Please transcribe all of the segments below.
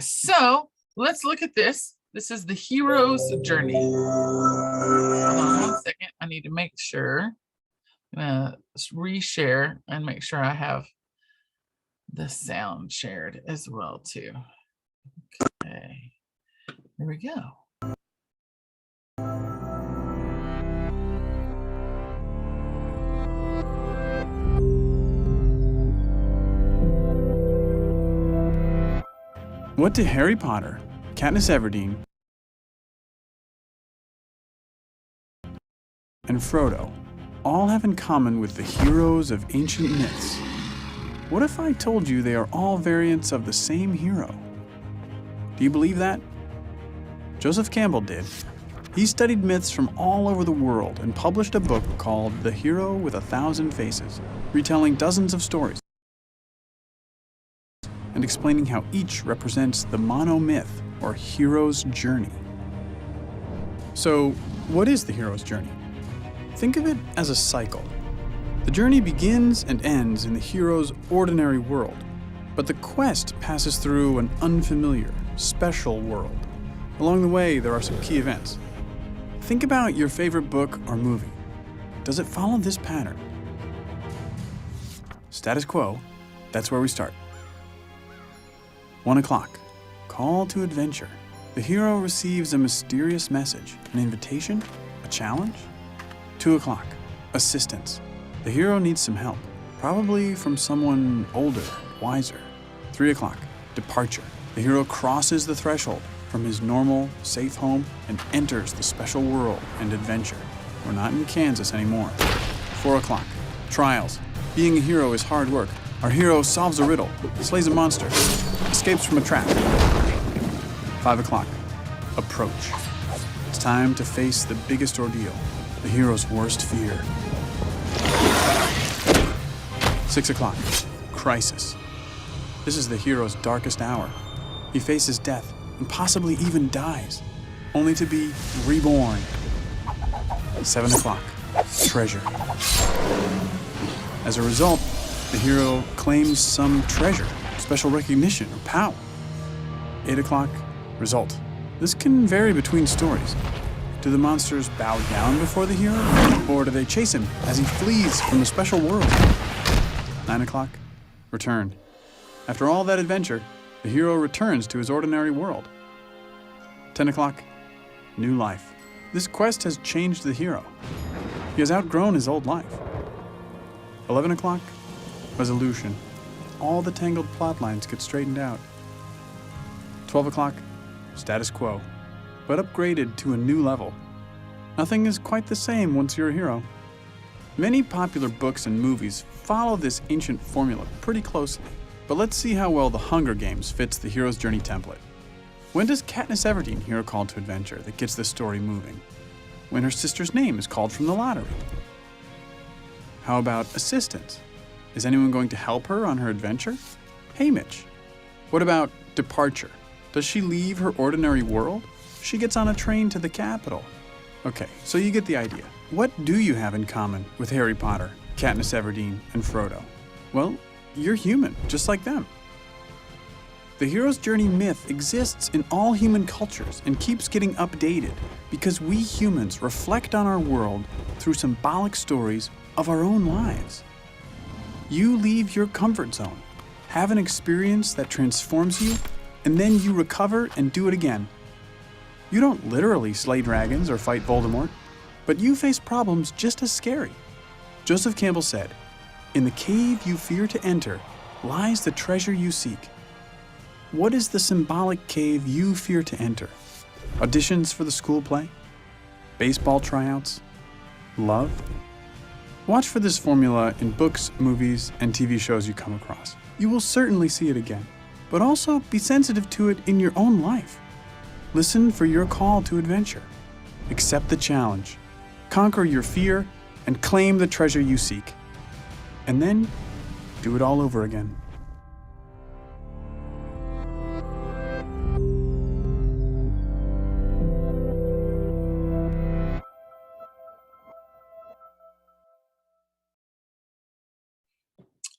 So let's look at this. This is the hero's journey. Hold on 1 second. I need to make sure. I'm gonna reshare and make sure I have the sound shared as well too. Okay, there we go. What do Harry Potter, Katniss Everdeen, and Frodo all have in common with the heroes of ancient myths? What if I told you they are all variants of the same hero? Do you believe that? Joseph Campbell did. He studied myths from all over the world and published a book called The Hero with a Thousand Faces, retelling dozens of stories and explaining how each represents the monomyth, or hero's journey. So, what is the hero's journey? Think of it as a cycle. The journey begins and ends in the hero's ordinary world, but the quest passes through an unfamiliar, special world. Along the way, there are some key events. Think about your favorite book or movie. Does it follow this pattern? Status quo, that's where we start. 1 o'clock, call to adventure. The hero receives a mysterious message, an invitation, a challenge. 2 o'clock, assistance. The hero needs some help, probably from someone older, wiser. 3 o'clock, departure. The hero crosses the threshold from his normal, safe home and enters the special world and adventure. We're not in Kansas anymore. 4 o'clock, trials. Being a hero is hard work. Our hero solves a riddle, slays a monster, escapes from a trap. 5 o'clock, approach. It's time to face the biggest ordeal, the hero's worst fear. 6 o'clock, crisis. This is the hero's darkest hour. He faces death and possibly even dies, only to be reborn. 7 o'clock, treasure. As a result, the hero claims some treasure, special recognition, or power. 8 o'clock, result. This can vary between stories. Do the monsters bow down before the hero, or do they chase him as he flees from the special world? 9 o'clock, return. After all that adventure, the hero returns to his ordinary world. 10 o'clock, new life. This quest has changed the hero. He has outgrown his old life. 11 o'clock, resolution. All the tangled plot lines get straightened out. 12 o'clock, status quo, but upgraded to a new level. Nothing is quite the same once you're a hero. Many popular books and movies follow this ancient formula pretty closely, but let's see how well The Hunger Games fits the hero's journey template. When does Katniss Everdeen hear a call to adventure that gets the story moving? When her sister's name is called from the lottery. How about assistance? Is anyone going to help her on her adventure? Haymitch. What about departure? Does she leave her ordinary world? She gets on a train to the capital. Okay, so you get the idea. What do you have in common with Harry Potter, Katniss Everdeen, and Frodo? Well, you're human, just like them. The hero's journey myth exists in all human cultures and keeps getting updated because we humans reflect on our world through symbolic stories of our own lives. You leave your comfort zone, have an experience that transforms you, and then you recover and do it again. You don't literally slay dragons or fight Voldemort, but you face problems just as scary. Joseph Campbell said, "In the cave you fear to enter lies the treasure you seek." What is the symbolic cave you fear to enter? Auditions for the school play? Baseball tryouts? Love? Watch for this formula in books, movies, and TV shows you come across. You will certainly see it again, but also be sensitive to it in your own life. Listen for your call to adventure. Accept the challenge. Conquer your fear and claim the treasure you seek. And then do it all over again.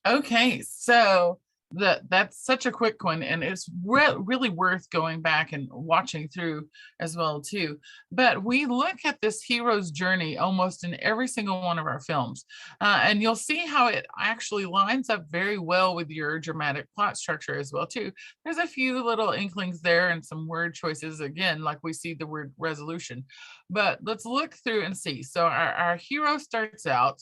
Okay, so that's such a quick one, and it's really worth going back and watching through as well too. But we look at this hero's journey almost in every single one of our films, and you'll see how it actually lines up very well with your dramatic plot structure as well too. There's a few little inklings there and some word choices, again, like we see the word resolution. But let's look through and see. So our hero starts out,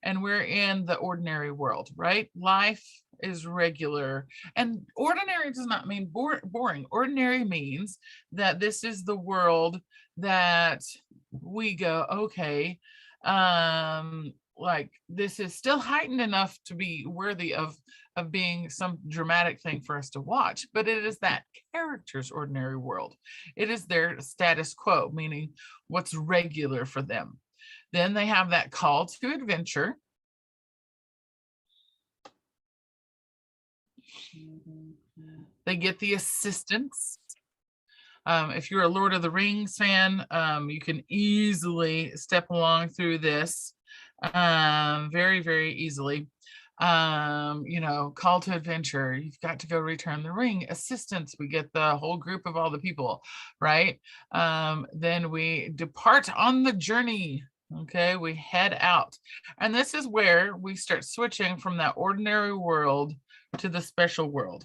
and we're in the ordinary world, right? Life is regular, and ordinary does not mean boring. Ordinary means that this is the world that we go, okay, like this is still heightened enough to be worthy of being some dramatic thing for us to watch, but it is that character's ordinary world. It is their status quo, meaning what's regular for them. Then they have that call to adventure. They get the assistance. If you're a Lord of the Rings fan, you can easily step along through this very, very easily. Call to adventure, you've got to go return the ring. Assistance, we get the whole group of all the people, right? Then we depart on the journey. Okay, we head out. And this is where we start switching from that ordinary world to the special world.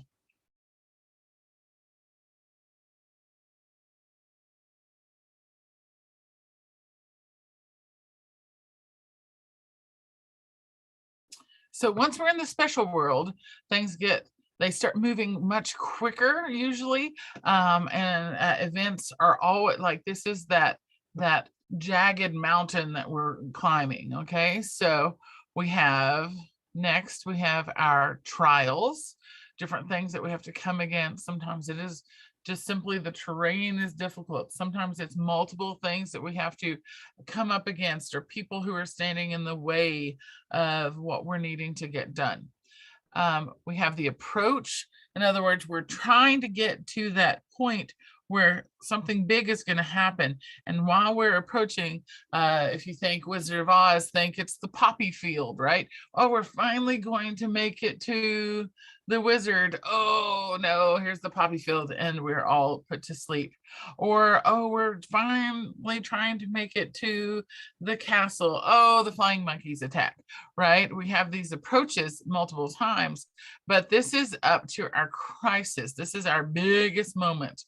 So once we're in the special world, they start moving much quicker usually. And events are always like, this is that jagged mountain that we're climbing. Okay, so next we have our trials, different things that we have to come against. Sometimes it is just simply the terrain is difficult. Sometimes it's multiple things that we have to come up against, or people who are standing in the way of what we're needing to get done. We have the approach. In other words, we're trying to get to that point where something big is going to happen. And while we're approaching, if you think Wizard of Oz, think it's the poppy field, right? Oh, we're finally going to make it to the wizard. Oh no, here's the poppy field, and we're all put to sleep. Or, oh, we're finally trying to make it to the castle. Oh, the flying monkeys attack, right? We have these approaches multiple times, but this is up to our crisis. This is our biggest moment,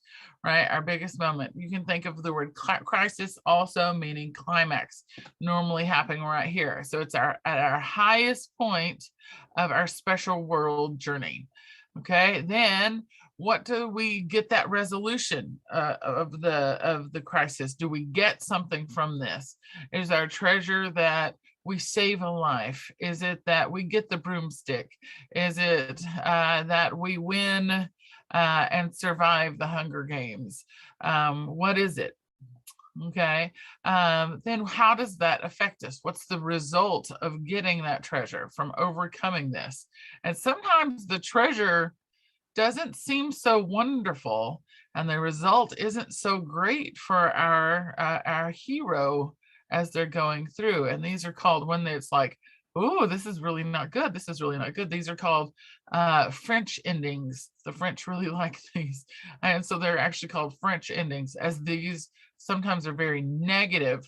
right? Our biggest moment. You can think of the word crisis also meaning climax, normally happening right here. So it's at our highest point of our special world journey. Okay, then what do we get that resolution of the crisis? Do we get something from this? Is our treasure that we save a life? Is it that we get the broomstick? Is it that we win and survive the Hunger Games? What is it? Okay, then how does that affect us? What's the result of getting that treasure, from overcoming this? And sometimes the treasure doesn't seem so wonderful, and the result isn't so great for our hero as they're going through. And these are called, when it's like, oh, this is really not good, this is really not good, these are called French endings. The French really like these, and so they're actually called French endings, as these sometimes are very negative.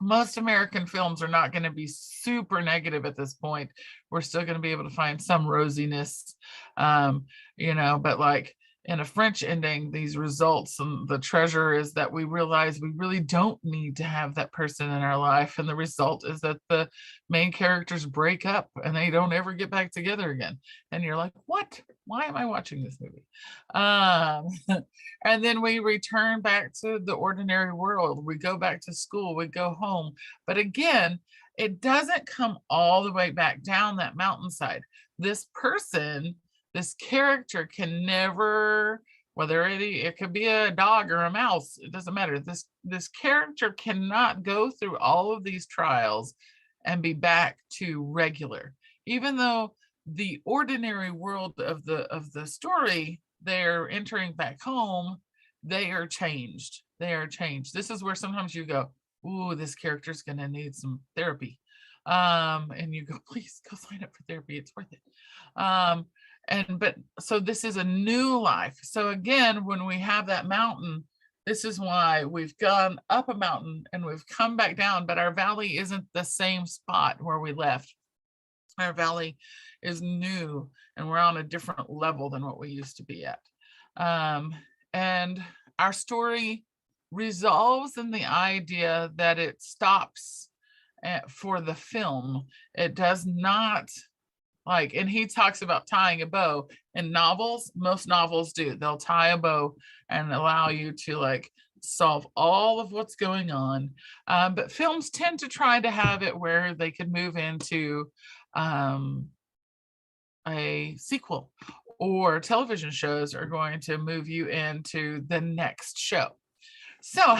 Most American films are not going to be super negative at this point. We're still going to be able to find some rosiness, but like in a French ending, these results and the treasure is that we realize we really don't need to have that person in our life. And the result is that the main characters break up and they don't ever get back together again. And you're like, what? Why am I watching this movie? And then we return back to the ordinary world. We go back to school, we go home. But again, it doesn't come all the way back down that mountainside. This person, this character can never, whether it could be a dog or a mouse, it doesn't matter. This character cannot go through all of these trials and be back to regular. Even though the ordinary world of the story, they're entering back home, they are changed. They are changed. This is where sometimes you go, ooh, this character's gonna need some therapy. And you go, please go sign up for therapy, it's worth it. but so this is a new life. So again, when we have that mountain, this is why we've gone up a mountain and we've come back down, but our valley isn't the same spot where we left. Our valley is new and we're on a different level than what we used to be at. And our story resolves in the idea that it stops for the film. It does not, like, and he talks about tying a bow. In novels, most novels do. They'll tie a bow and allow you to like solve all of what's going on. But films tend to try to have it where they can move into a sequel, or television shows are going to move you into the next show. So